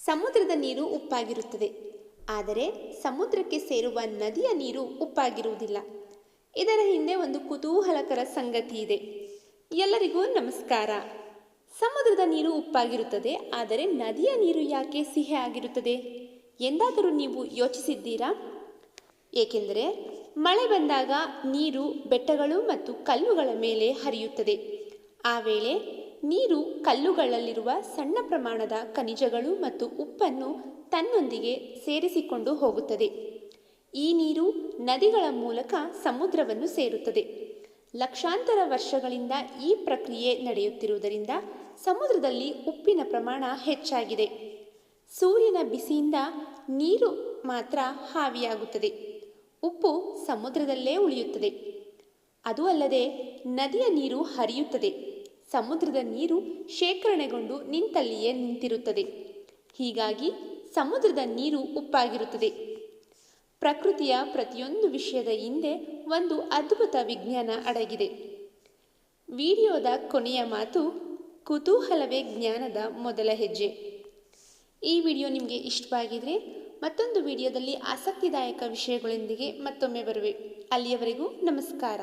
ಸಮುದ್ರದ ನೀರು ಉಪ್ಪಾಗಿರುತ್ತದೆ, ಆದರೆ ಸಮುದ್ರಕ್ಕೆ ಸೇರುವ ನದಿಯ ನೀರು ಉಪ್ಪಾಗಿರುವುದಿಲ್ಲ. ಇದರ ಹಿಂದೆ ಒಂದು ಕುತೂಹಲಕರ ಸಂಗತಿ ಇದೆ. ಎಲ್ಲರಿಗೂ ನಮಸ್ಕಾರ. ಸಮುದ್ರದ ನೀರು ಉಪ್ಪಾಗಿರುತ್ತದೆ, ಆದರೆ ನದಿಯ ನೀರು ಯಾಕೆ ಸಿಹಿ ಆಗಿರುತ್ತದೆ ಎಂದಾದರೂ ನೀವು ಯೋಚಿಸಿದ್ದೀರಾ? ಏಕೆಂದರೆ ಮಳೆ ಬಂದಾಗ ನೀರು ಬೆಟ್ಟಗಳು ಮತ್ತು ಕಲ್ಲುಗಳ ಮೇಲೆ ಹರಿಯುತ್ತದೆ. ಆ ವೇಳೆ ನೀರು ಕಲ್ಲುಗಳಲ್ಲಿರುವ ಸಣ್ಣ ಪ್ರಮಾಣದ ಖನಿಜಗಳು ಮತ್ತು ಉಪ್ಪನ್ನು ತನ್ನೊಂದಿಗೆ ಸೇರಿಸಿಕೊಂಡು ಹೋಗುತ್ತದೆ. ಈ ನೀರು ನದಿಗಳ ಮೂಲಕ ಸಮುದ್ರವನ್ನು ಸೇರುತ್ತದೆ. ಲಕ್ಷಾಂತರ ವರ್ಷಗಳಿಂದ ಈ ಪ್ರಕ್ರಿಯೆ ನಡೆಯುತ್ತಿರುವುದರಿಂದ ಸಮುದ್ರದಲ್ಲಿ ಉಪ್ಪಿನ ಪ್ರಮಾಣ ಹೆಚ್ಚಾಗಿದೆ. ಸೂರ್ಯನ ಬಿಸಿಯಿಂದ ನೀರು ಮಾತ್ರ ಆವಿಯಾಗುತ್ತದೆ. ಉಪ್ಪು ಸಮುದ್ರದಲ್ಲೇ ಉಳಿಯುತ್ತದೆ. ಅದು ಅಲ್ಲದೆ ನದಿಯ ನೀರು ಹರಿಯುತ್ತದೆ. ಸಮುದ್ರದ ನೀರು ಶೇಖರಣೆಗೊಂಡು ನಿಂತಲ್ಲಿಯೇ ನಿಂತಿರುತ್ತದೆ. ಹೀಗಾಗಿ ಸಮುದ್ರದ ನೀರು ಉಪ್ಪಾಗಿರುತ್ತದೆ. ಪ್ರಕೃತಿಯ ಪ್ರತಿಯೊಂದು ವಿಷಯದ ಹಿಂದೆ ಒಂದು ಅದ್ಭುತ ವಿಜ್ಞಾನ ಅಡಗಿದೆ. ವಿಡಿಯೋದ ಕೊನೆಯ ಮಾತು, ಕುತೂಹಲವೇ ಜ್ಞಾನದ ಮೊದಲ ಹೆಜ್ಜೆ. ಈ ವಿಡಿಯೋ ನಿಮಗೆ ಇಷ್ಟವಾಗಿದ್ರೆ ಮತ್ತೊಂದು ವಿಡಿಯೋದಲ್ಲಿ ಆಸಕ್ತಿದಾಯಕ ವಿಷಯಗಳೊಂದಿಗೆ ಮತ್ತೊಮ್ಮೆ ಬರುವೆ. ಅಲ್ಲಿಯವರೆಗೂ ನಮಸ್ಕಾರ.